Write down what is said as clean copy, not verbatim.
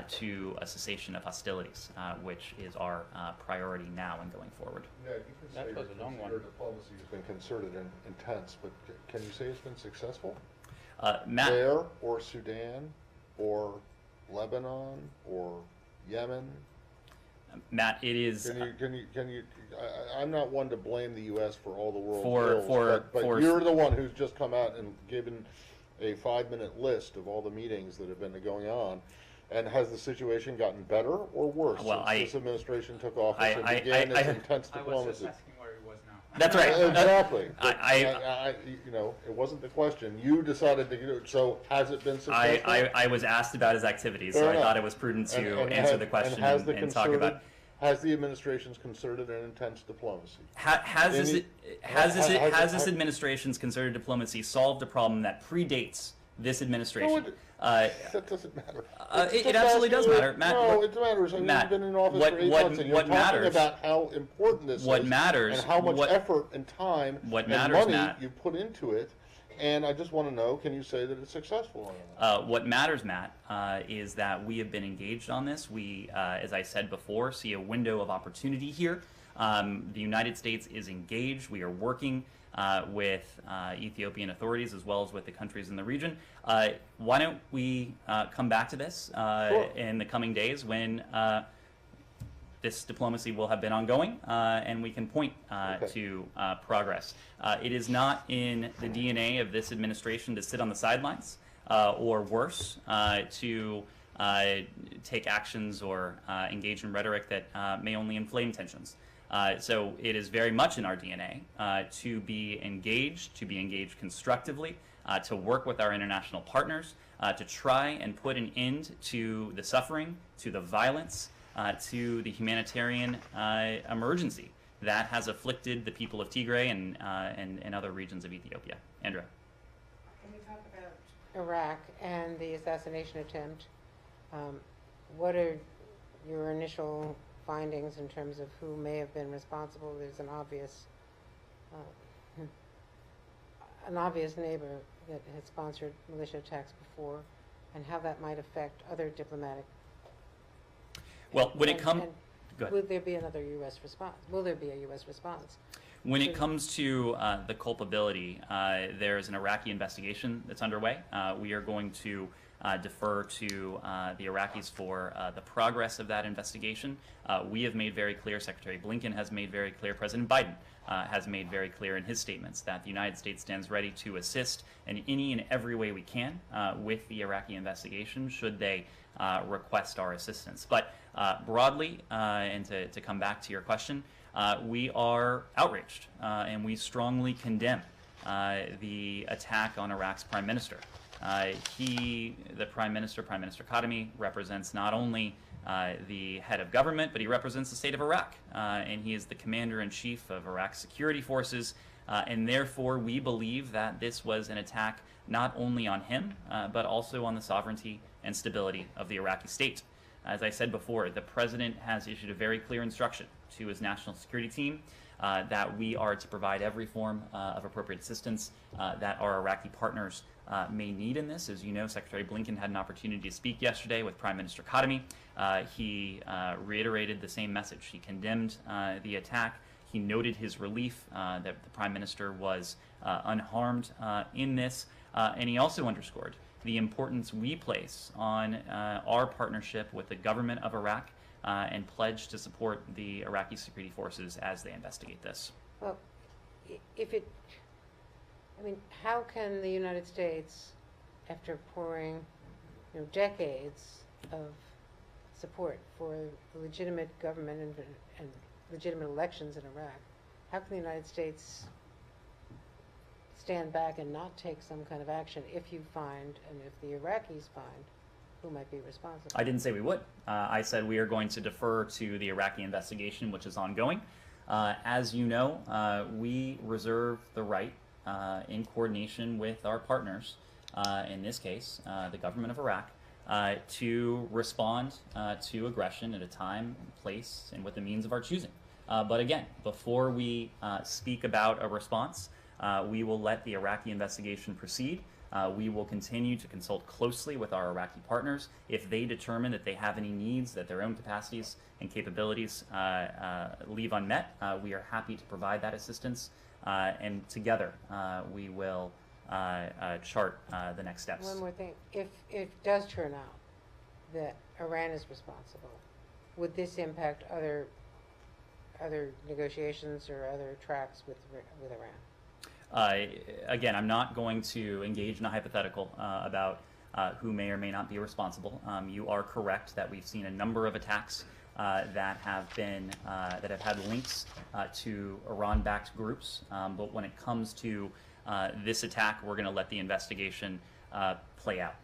to a cessation of hostilities, which is our priority now and going forward. Ned, you can say That was a long one. your diplomacy has been concerted and intense, but can you say it's been successful? Matt, There, or Sudan, or Lebanon, or Yemen? Matt, it is. Can you? I'm not one to blame the U.S. for all the world's ills, but for you're the one who's just come out and given a 5-minute list of all the meetings that have been going on. And has the situation gotten better or worse since this administration took office and began its intense diplomacy? I was just asking where he was now. That's right. Exactly. You know, it wasn't the question. You decided to do it. So has it been successful? I was asked about his activities, so I thought it was prudent to answer the question and talk about. Has the administration's concerted and intense diplomacy? Has this administration's concerted diplomacy solved a problem that predates this administration? No, that doesn't matter. It absolutely does matter, Matt. No, it matters. I mean, Matt, you've been in office for 8 months, and you're talking about how important this is, and how much effort and time and money Matt, you put into it. And I just want to know, can you say that it's successful or not? What matters, Matt, is that we have been engaged on this. We, as I said before, see a window of opportunity here. The United States is engaged. We are working with Ethiopian authorities as well as with the countries in the region. Why don't we come back to this in the coming days when this diplomacy will have been ongoing, and we can point to progress. It is not in the DNA of this administration to sit on the sidelines, or worse, to take actions or engage in rhetoric that may only inflame tensions. So it is very much in our DNA to be engaged constructively, to work with our international partners, to try and put an end to the suffering, to the violence, to the humanitarian emergency that has afflicted the people of Tigray and other regions of Ethiopia. Andrea. Can we talk about Iraq and the assassination attempt? What are your initial findings in terms of who may have been responsible? There's an obvious neighbor that had sponsored militia attacks before, and how that might affect other diplomatic. Well, when it comes, will there be another U.S. response? Will there be a U.S. response? When it comes to the culpability, there is an Iraqi investigation that's underway. We are going to defer to the Iraqis for the progress of that investigation. We have made very clear, Secretary Blinken has made very clear, President Biden has made very clear in his statements that the United States stands ready to assist in any and every way we can with the Iraqi investigation should they request our assistance. But broadly, and to come back to your question, we are outraged and we strongly condemn the attack on Iraq's prime minister. The Prime Minister Khatami, represents not only the head of government, but he represents the state of Iraq, and he is the commander-in-chief of Iraq's security forces, and therefore we believe that this was an attack not only on him, but also on the sovereignty and stability of the Iraqi state. As I said before, the President has issued a very clear instruction to his national security team that we are to provide every form of appropriate assistance that our Iraqi partners may need in this. As you know, Secretary Blinken had an opportunity to speak yesterday with Prime Minister Khatami. He reiterated the same message. He condemned the attack. He noted his relief that the Prime Minister was unharmed in this, and he also underscored the importance we place on our partnership with the government of Iraq and pledge to support the Iraqi security forces as they investigate this. Well, how can the United States, after pouring decades of support for the legitimate government and legitimate elections in Iraq, how can the United States stand back and not take some kind of action if you find, and if the Iraqis find, who might be responsible? I didn't say we would. I said we are going to defer to the Iraqi investigation, which is ongoing. As you know, we reserve the right, in coordination with our partners, in this case, the government of Iraq, to respond to aggression at a time, place, and with the means of our choosing. But again, before we speak about a response, we will let the Iraqi investigation proceed, We will continue to consult closely with our Iraqi partners. If they determine that they have any needs, that their own capacities and capabilities leave unmet, we are happy to provide that assistance. And together, we will chart the next steps. One more thing. If it does turn out that Iran is responsible, would this impact other negotiations or other tracks with Iran? Again, I'm not going to engage in a hypothetical about who may or may not be responsible. You are correct that we've seen a number of attacks that have had links to Iran-backed groups. But when it comes to this attack, we're going to let the investigation play out.